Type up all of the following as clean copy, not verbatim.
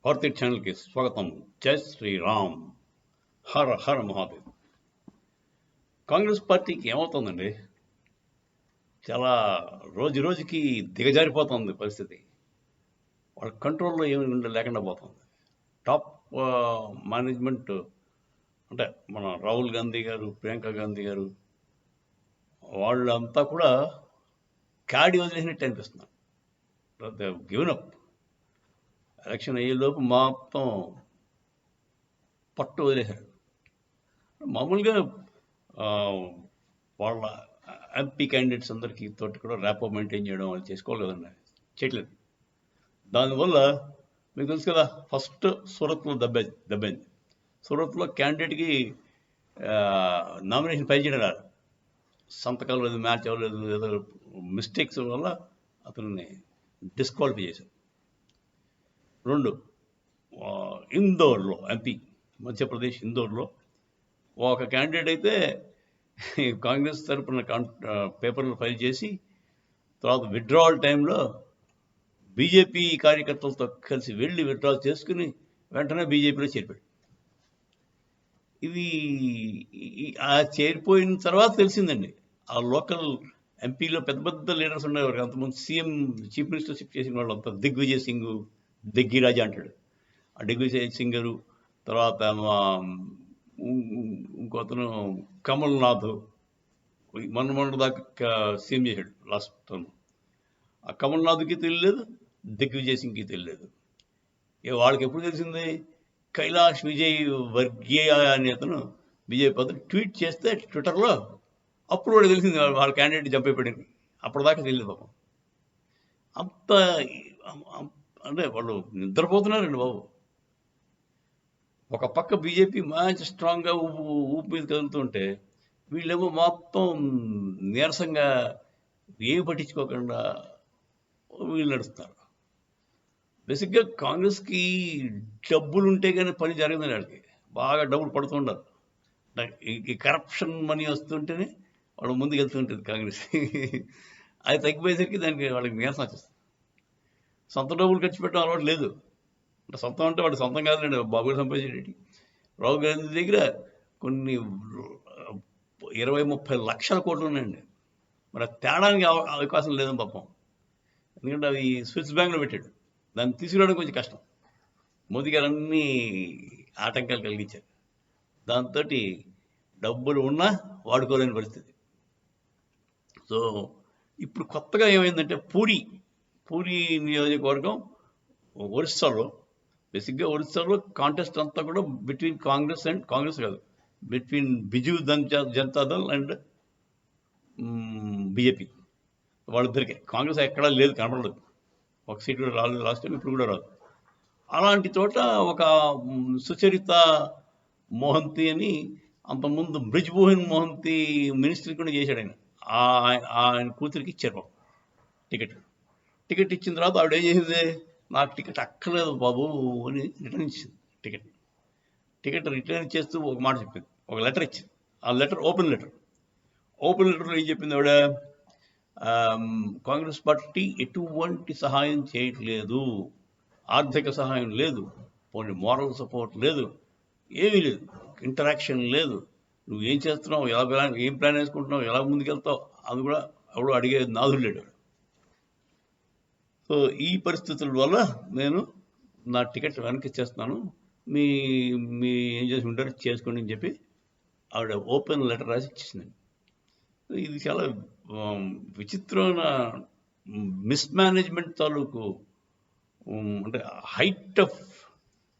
కార్తీక్ ఛానల్కి స్వాగతం. జై శ్రీరామ్. హర హర మహాదేవ్. కాంగ్రెస్ పార్టీకి ఏమవుతుందండి, చాలా రోజు రోజుకి దిగజారిపోతుంది పరిస్థితి. వాళ్ళ కంట్రోల్లో ఏమి లేకుండా పోతుంది. టాప్ మేనేజ్మెంట్ అంటే మన రాహుల్ గాంధీ గారు, ప్రియాంక గాంధీ గారు, వాళ్ళంతా కూడా క్యాడీ వదిలేసినట్టు అనిపిస్తున్నారు. Given up. ఎలక్షన్ అయ్యేలోపు మొత్తం పట్టు వదిలేశారు. మామూలుగా వాళ్ళ ఎంపీ క్యాండిడేట్స్ అందరికీ తోటి కూడా ర్యాపో మెయింటైన్ చేయడం వాళ్ళు చేసుకోవాలి కదండి, చేయట్లేదు. దానివల్ల మీకు తెలుసు కదా, ఫస్ట్ సూరత్లో దెబ్బైంది. సూరత్లో క్యాండిడేట్కి నామినేషన్ ఫైల్ చేయడం రాదు, సంతకాలు లేదు, మ్యాచ్ అవ్వలేదు, ఏదో మిస్టేక్స్ వల్ల అతన్ని డిస్క్వాలిఫై చేశారు. 2, ఇందోర్లో ఎంపీ, మధ్యప్రదేశ్ ఇందోర్లో ఒక క్యాండిడేట్ అయితే కాంగ్రెస్ తరఫున పేపర్లు ఫైల్ చేసి తర్వాత విత్డ్రావల్ టైంలో బీజేపీ కార్యకర్తలతో కలిసి వెళ్ళి విత్డ్రా చేసుకుని వెంటనే బీజేపీలో చేరిపోయాడు. ఇది చేరిపోయిన తర్వాత తెలిసిందండి, ఆ లోకల్ ఎంపీలో పెద్ద పెద్ద లీడర్స్ ఉండేవారు. అంతకుముందు సీఎం చీఫ్ మినిస్టర్షిప్ చేసిన వాళ్ళు అంతా దిగ్విజయ్ సింగ్, దిగ్గిరాజా అంటాడు, ఆ దిగ్విజయ్ సింగ్ గారు, తర్వాత ఇంకో అతను కమల్నాథ్, మొన్న దాకా సీఎం చేశాడు లాస్ట్ టర్మ్. ఆ కమల్నాథ్కి తెలియలేదు, దిగ్విజయ్ సింగ్కి తెలియలేదు. వాళ్ళకి ఎప్పుడు తెలిసింది, కైలాష్ విజయ్ వర్గీయ అనే అతను బీజేపీ అతను ట్వీట్ చేస్తే ట్విట్టర్లో, అప్పుడు కూడా తెలిసింది వాళ్ళ క్యాండిడేట్ చంపేపడింది. అప్పటిదాకా తెలియదు పాపం. అంత అంటే వాళ్ళు నిద్రపోతున్నారండి బాబు. ఒక పక్క బీజేపీ మంచి స్ట్రాంగ్గా ఊపి మీద కదులుతుంటే వీళ్ళేమో మొత్తం నీరసంగా ఏమి పట్టించుకోకుండా వీళ్ళు నడుస్తున్నారు. బేసిక్గా కాంగ్రెస్కి డబ్బులు ఉంటే కానీ పని జరగదని, వాళ్ళకి బాగా డబ్బులు పడుతుండాలి. ఈ కరప్షన్ మనీ వస్తుంటేనే వాళ్ళు ముందుకు వెళ్తుంటుంది కాంగ్రెస్. అది తగ్గిపోయేసరికి దానికి వాళ్ళకి నీరసం వచ్చేస్తుంది. సొంత డబ్బులు ఖర్చు పెట్టడం అలవాటు లేదు. అంటే సొంతం అంటే వాడు సొంతం కాదులేండి, బాబుగా సంపాదించేటి. రాహుల్ గాంధీ దగ్గర కొన్ని 20-30 లక్షల కోట్లు ఉన్నాయండి. మరి తేడానికి అవకాశం లేదని పాపం. ఎందుకంటే అవి స్విస్ బ్యాంక్లో పెట్టాడు, దాన్ని తీసుకురావడం కొంచెం కష్టం. మోదీ గారు అన్నీ ఆటంకాలు కలిగించారు. దాంతో డబ్బులు ఉన్నా వాడుకోలేని పరిస్థితి. సో ఇప్పుడు కొత్తగా ఏమైందంటే, పూరి నియోజకవర్గం ఒరిస్సాలో, బేసిక్గా ఒరిస్సాలో కాంటెస్ట్ అంతా కూడా బిట్వీన్ కాంగ్రెస్ కాదు, between Biju Janata Dal and BJP, వాళ్ళిద్దరికే. Congress ఎక్కడా లేదు, కనపడలేదు. ఒక సీట్ కూడా రాలేదు లాస్ట్ టైం, ఇప్పుడు కూడా రాదు. అలాంటి చోట ఒక సుచరిత మోహంతి అని, అంతకుముందు బ్రిజ్మోహన్ మోహంతి మినిస్టర్ కూడా చేశాడు ఆయన కూతురికి ఇచ్చారు టికెట్ ఇచ్చిన తర్వాత ఆవిడ ఏం చేసింది, నాకు టికెట్ అక్కర్లేదు బాబు అని రిటర్న్ ఇచ్చింది. టికెట్ రిటర్న్ ఇచ్చేస్తూ ఒక మాట చెప్పింది, ఒక లెటర్ ఇచ్చింది. ఆ లెటర్ ఓపెన్ లెటర్లో ఏం చెప్పింది ఆవిడ, కాంగ్రెస్ పార్టీ ఎటువంటి సహాయం చేయట్లేదు, ఆర్థిక సహాయం లేదు, పోనీ మోరల్ సపోర్ట్ లేదు, ఏమీ లేదు, ఇంటరాక్షన్ లేదు, నువ్వు ఏం చేస్తున్నావు, ఏం ప్లాన్ వేసుకుంటున్నావు, ఎలా ముందుకెళ్తావు, అది కూడా ఎవడు అడిగే నాదుడు లేడు. సో ఈ పరిస్థితుల వల్ల నేను నా టికెట్ వెనక్కి ఇచ్చేస్తున్నాను, మీ ఏం చేసి ఉంటారో చేసుకోండి అని చెప్పి ఆవిడ ఓపెన్ లెటర్ రాసి ఇచ్చేసిందండి. ఇది చాలా విచిత్రమైన మిస్మేనేజ్మెంట్ తాలూకు, అంటే హైట్ ఆఫ్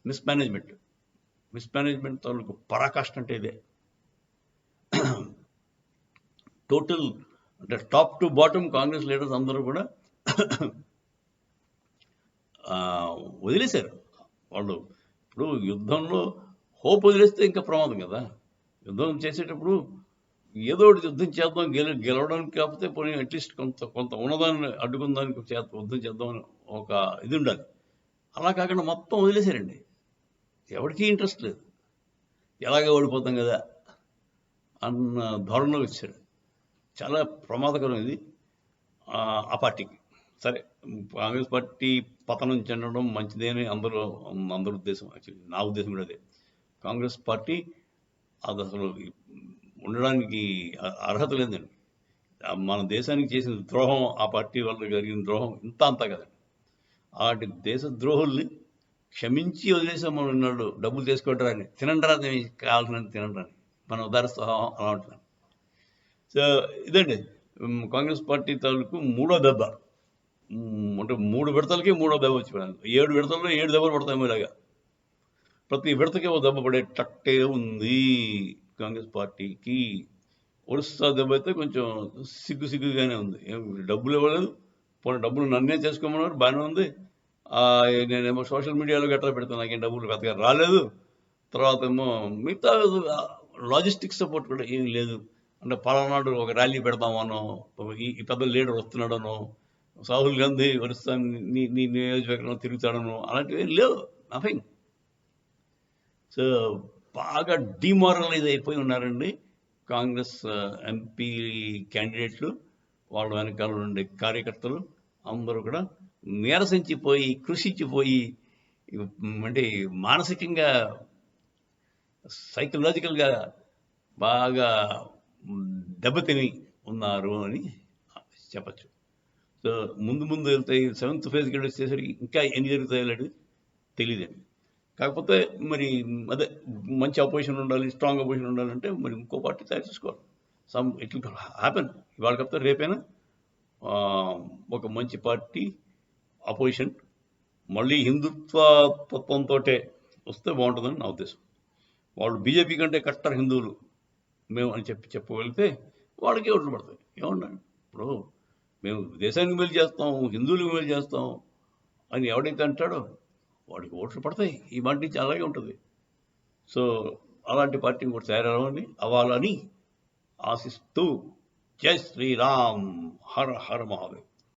మిస్మేనేజ్మెంట్ తాలూకు పరాకాష్ట అంటే ఇదే. టోటల్ అంటే top to bottom Congress leaders అందరూ కూడా వదిలేశారు. వాళ్ళు ఇప్పుడు యుద్ధంలో హోప్ వదిలేస్తే ఇంకా ప్రమాదం కదా. యుద్ధం చేసేటప్పుడు ఏదో ఒకటి యుద్ధం చేద్దాం, గెలవడానికి కాకపోతే పోనీ అట్లీస్ట్ కొంత ఉన్నదాన్ని అడ్డుకుందానికి యుద్ధం చేద్దామని ఒక ఇది ఉండాలి. అలా కాకుండా మొత్తం వదిలేశారండి. ఎవరికీ ఇంట్రెస్ట్ లేదు, ఎలాగ ఓడిపోతాం కదా అన్న ధోరణిలో వచ్చారు. చాలా ప్రమాదకరం ఇది ఆ పార్టీకి. సరే, కాంగ్రెస్ పార్టీ పతనం చెందడం మంచిదే అని అందరి ఉద్దేశం. యాక్చువల్లీ నా ఉద్దేశం కూడా అదే. కాంగ్రెస్ పార్టీ అది అసలు ఉండడానికి అర్హత లేదండి. మన దేశానికి చేసిన ద్రోహం, ఆ పార్టీ వల్ల జరిగిన ద్రోహం ఇంత అంతా కదండి. అలాంటి దేశ ద్రోహుల్ని క్షమించి వదిలేసాం మనం ఇన్నాళ్ళు. డబ్బులు తీసుకుంటారా అని, తినంటారా కావాల్సినంత తినంటారని మనం ఉదాహరిస్తాం అలా ఉంటుంది. సో ఇదండి కాంగ్రెస్ పార్టీ తాలూకు మూడో దెబ్బ. అంటే 3 విడతలకి మూడో దెబ్బ వచ్చిపోయాను. 7 విడతల్లో 7 దెబ్బలు పడతాయి ఇలాగా. ప్రతి విడతకి ఒక దెబ్బ పడేటట్టే ఉంది కాంగ్రెస్ పార్టీకి. ఒరిస్సా దెబ్బ అయితే కొంచెం సిగ్గుగానే ఉంది. డబ్బులు ఇవ్వలేదు, పోనీ డబ్బులు నన్నే చేసుకోమన్నారు, బాగానే ఉంది. నేనేమో సోషల్ మీడియాలో గట్రా పెడతాను, నాకేం డబ్బులు పెద్దగా రాలేదు. తర్వాత ఏమో మిగతా లాజిస్టిక్ సపోర్ట్ కూడా ఏం లేదు. అంటే పలానాడు ఒక ర్యాలీ పెడతామనో, ఈ పెద్ద లీడర్ వస్తున్నాడనో, రాహుల్ గాంధీ ఒరిస్సా నీ నియోజకవర్గంలో తిరుగుతాడనో అలాంటివి ఏం లేవు. నథింగ్. సో బాగా డిమారలైజ్ అయిపోయి ఉన్నారండి కాంగ్రెస్ ఎంపీ క్యాండిడేట్లు, వాళ్ళ వెనకాల ఉండే కార్యకర్తలు అందరూ కూడా నీరసించిపోయి, కృషించిపోయి, అంటే మానసికంగా, సైకలాజికల్గా బాగా దెబ్బతిని ఉన్నారు అని చెప్పచ్చు. సో ముందు వెళ్తాయి, 7th ఫేజ్కి వచ్చేసరికి ఇంకా ఎన్ని జరుగుతాయో లేదు తెలియదండి. కాకపోతే మరి అదే మంచి అపోజిషన్ ఉండాలి, స్ట్రాంగ్ అపోజిషన్ ఉండాలంటే మరి ఇంకో పార్టీ తయారు చేసుకోవాలి. It will happen. ఇవాళ కాకపోతే రేపైనా ఒక మంచి పార్టీ అపోజిషన్ మళ్ళీ హిందుత్వ తత్వంతో వస్తే బాగుంటుందని నా ఉద్దేశం. వాళ్ళు బీజేపీ కంటే కట్టర్ హిందువులు మేము అని చెప్పగలిగితే వాళ్ళకి ఓట్లు పడతాయి. ఏమన్నాడు ఇప్పుడు, మేము దేశానికి మేలు చేస్తాం, హిందువులకు మేలు చేస్తాం అని ఎవడైతే అంటాడో వాడికి ఓట్లు పడతాయి. ఈ మాట నుంచి అలాగే ఉంటుంది. సో అలాంటి పార్టీ కూడా అవ్వాలని ఆశిస్తూ జై శ్రీరామ్, హర హర మహాదేవ్.